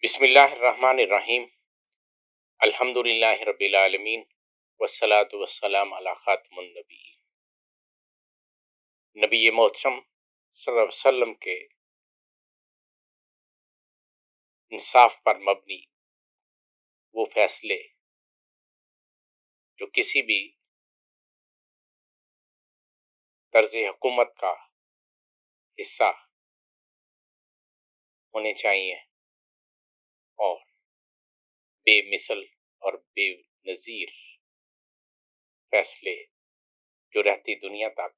بسم اللہ الرحمن الرحیم۔ الحمدللہ رب العالمین والصلاة والسلام علی خاتم النبیین۔ نبی محتشم صلی اللہ علیہ وسلم کے انصاف پر مبنی وہ فیصلے جو کسی بھی طرز حکومت کا حصہ ہونے چاہیے اور بے مثل اور بے نظیر فیصلے جو رہتی دنیا تک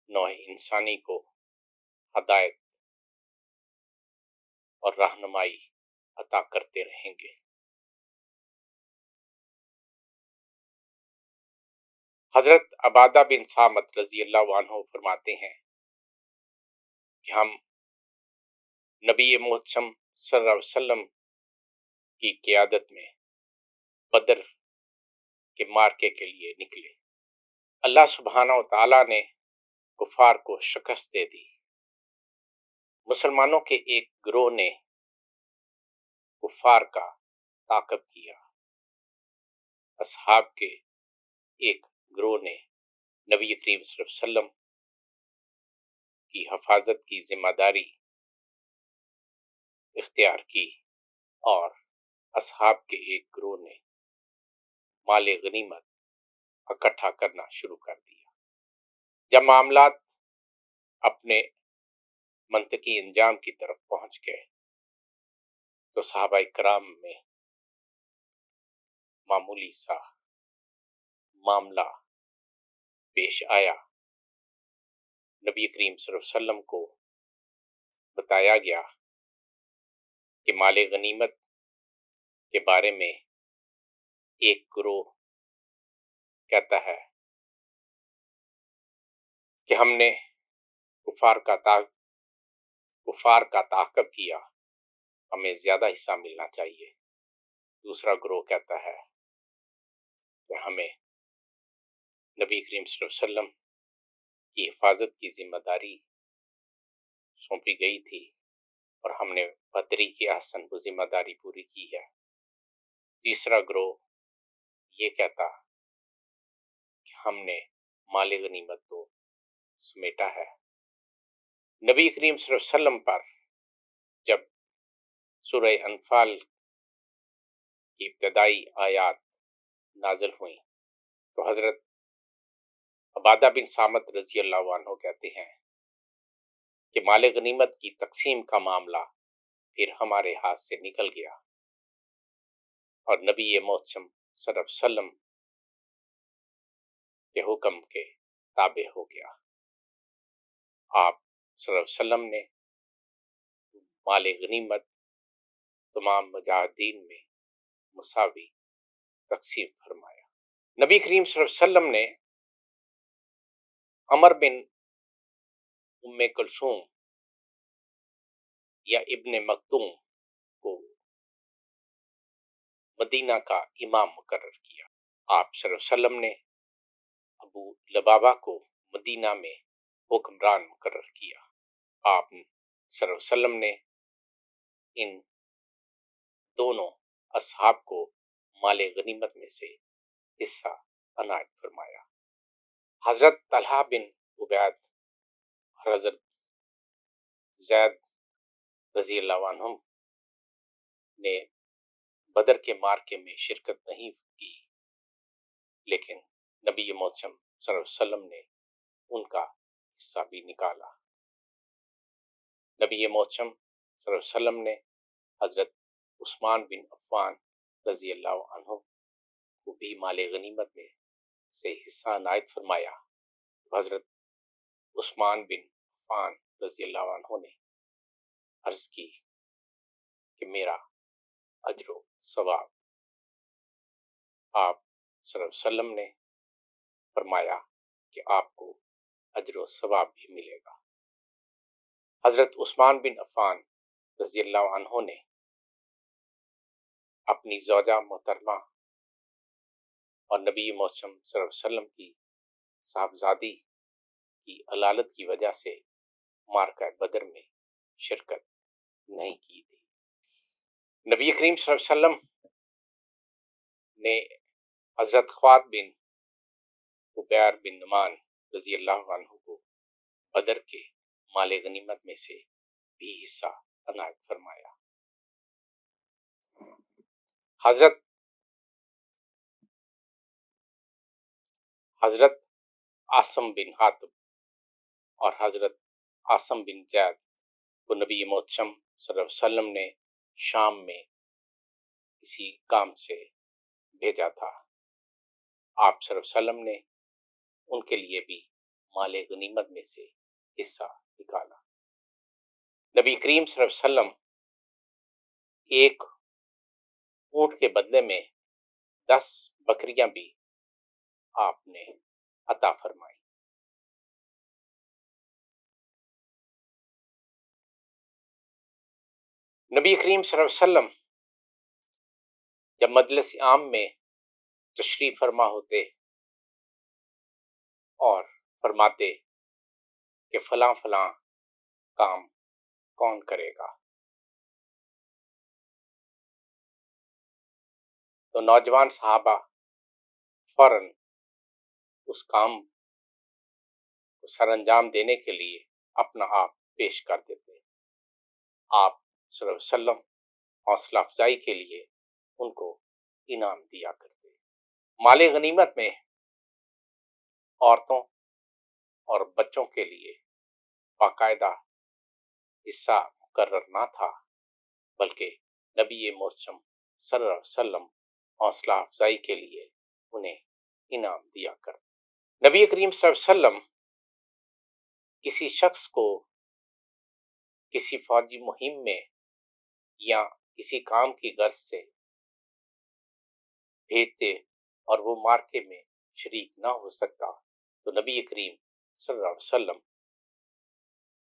نوع انسانی کو ہدایت اور رہنمائی عطا کرتے رہیں گے۔ حضرت عبادہ بن صامت رضی اللہ عنہ فرماتے ہیں کہ ہم نبی محتشم صلی اللہ علیہ وسلم کی قیادت میں بدر کے مارکے کے لیے نکلے۔ اللہ سبحانہ و تعالیٰ نے کفار کو شکست دے دی۔ مسلمانوں کے ایک گروہ نے کفار کا تعاقب کیا۔ اصحاب کے ایک گروہ نے نبی کریم صلی اللہ علیہ وسلم کی حفاظت کی ذمہ داری اختیار کی اور اصحاب کے ایک گروہ نے مال غنیمت اکٹھا کرنا شروع کر دیا۔ جب معاملات اپنے منطقی انجام کی طرف پہنچ گئے تو صحابہ کرام میں معمولی سا معاملہ پیش آیا۔ نبی کریم صلی اللہ علیہ وسلم کو بتایا گیا کہ مال غنیمت کے بارے میں ایک گروہ کہتا ہے کہ ہم نے کفار کا تعاقب کیا، ہمیں زیادہ حصہ ملنا چاہیے۔ دوسرا گروہ کہتا ہے کہ ہمیں نبی کریم صلی اللہ علیہ وسلم کی حفاظت کی ذمہ داری سونپی گئی تھی اور ہم نے بدری کی احسن وہ ذمہ داری پوری کی ہے۔ تیسرا گروہ یہ کہتا کہ ہم نے مال غنیمت تو سمیٹا ہے۔ نبی کریم صلی اللہ علیہ وسلم پر جب سورہ انفال کی ابتدائی آیات نازل ہوئیں تو حضرت عبادہ بن صامت رضی اللہ عنہ کہتے ہیں کہ مال غنیمت کی تقسیم کا معاملہ پھر ہمارے ہاتھ سے نکل گیا اور نبی محتشم صلی اللہ علیہ وسلم کے حکم کے تابع ہو گیا۔ آپ صلی اللہ علیہ وسلم نے مال غنیمت تمام مجاہدین میں مساوی تقسیم فرمایا۔ نبی کریم صلی اللہ علیہ وسلم نے عمر بن ام کلثوم یا ابن مکتوم کو مدینہ کا امام مقرر کیا۔ آپ صلی اللہ علیہ وسلم نے ابو لبابہ کو مدینہ میں حکمران مقرر کیا۔ آپ صلی اللہ علیہ وسلم نے ان دونوں اصحاب کو مال غنیمت میں سے حصہ عنایت فرمایا۔ حضرت طلحہ بن عبید اور حضرت زید رضی اللہ عنہم نے بدر کے مارکے میں شرکت نہیں کی، لیکن نبی محتشم صلی اللہ علیہ وسلم نے ان کا حصہ بھی نکالا۔ نبی محتشم صلی اللہ علیہ وسلم نے حضرت عثمان بن عفان رضی اللہ عنہ کو بھی مال غنیمت میں سے حصہ عنایت فرمایا۔ حضرت عثمان بن عفان رضی اللہ عنہ نے عرض کی کہ میرا اجر و ثواب۔ آپ صلی اللہ علیہ وسلم نے فرمایا کہ آپ کو اجر و ثواب بھی ملے گا۔ حضرت عثمان بن عفان رضی اللہ عنہ نے اپنی زوجہ محترمہ اور نبی محتشم صلی اللہ علیہ وسلم کی صاحبزادی کی علالت کی وجہ سے مارکہ بدر میں شرکت نہیں کی تھی۔ نبی کریم صلی اللہ علیہ وسلم نے حضرت خوات بن عبیر بن نعمان رضی اللہ عنہ کو بدر کے مال غنیمت میں سے بھی حصہ عنایت فرمایا۔ حضرت عاصم بن حاتم اور حضرت عاصم بن زید کو نبی محتشم صلی اللہ علیہ وسلم نے شام میں کسی کام سے بھیجا تھا۔ آپ صلی اللہ علیہ وسلم نے ان کے لیے بھی مال غنیمت میں سے حصہ نکالا۔ نبی کریم صلی اللہ علیہ وسلم ایک اونٹ کے بدلے میں 10 بکریاں بھی آپ نے عطا فرمائی۔ نبی کریم صلی اللہ علیہ وسلم جب مجلس عام میں تشریف فرما ہوتے اور فرماتے کہ فلاں فلاں کام کون کرے گا، تو نوجوان صحابہ فوراً اس کام کو سر انجام دینے کے لیے اپنا آپ پیش کر دیتے۔ آپ صلی اللہ علیہ وسلم حوصلہ افزائی کے لیے ان کو انعام دیا کرتے۔ مال غنیمت میں عورتوں اور بچوں کے لیے باقاعدہ حصہ مقرر نہ تھا، بلکہ نبی محتشم صلی اللہ علیہ وسلم حوصلہ افزائی کے لیے انہیں انعام دیا کرتے۔ نبی کریم صلی اللہ علیہ وسلم کسی شخص کو کسی فوجی مہم میں یا کسی کام کی غرض سے بھیجتے اور وہ مارکے میں شریک نہ ہو سکتا، تو نبی کریم صلی اللہ علیہ وسلم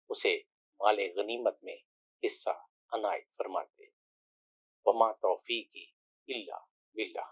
اسے مال غنیمت میں حصہ عنایت فرماتے۔ وما توفیقی الا باللہ۔